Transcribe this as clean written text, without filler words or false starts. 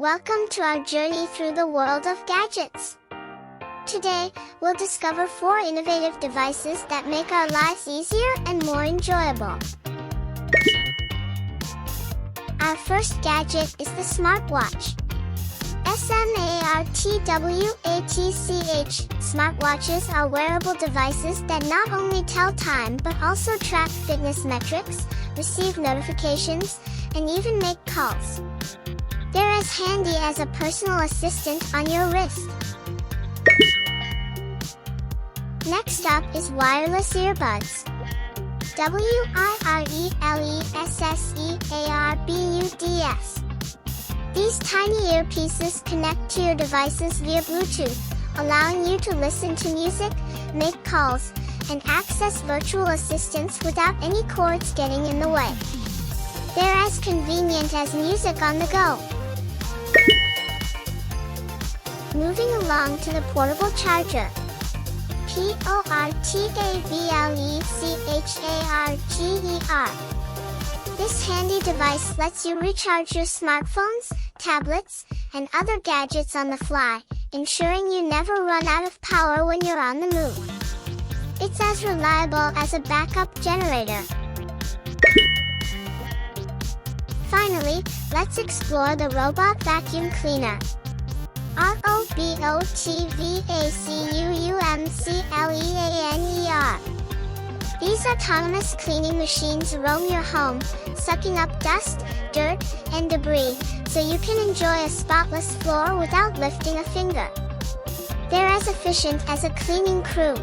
Welcome to our journey through the world of gadgets. Today, we'll discover 4 innovative devices that make our lives easier and more enjoyable. Our first gadget is the smartwatch. SMARTWATCH. Smartwatches are wearable devices that not only tell time but also track fitness metrics, receive notifications, and even make calls. They're as handy as a personal assistant on your wrist. Next up is wireless earbuds. WIRELESSEARBUDS. These tiny earpieces connect to your devices via Bluetooth, allowing you to listen to music, make calls, and access virtual assistants without any cords getting in the way. They're as convenient as music on the go. Moving along to the portable charger. PORTABLECHARGER. This handy device lets you recharge your smartphones, tablets, and other gadgets on the fly, ensuring you never run out of power when you're on the move. It's as reliable as a backup generator. Finally, let's explore the robot vacuum cleaner. ROBOTVACUUMCLEANER. These autonomous cleaning machines roam your home, sucking up dust, dirt, and debris, so you can enjoy a spotless floor without lifting a finger. They're as efficient as a cleaning crew.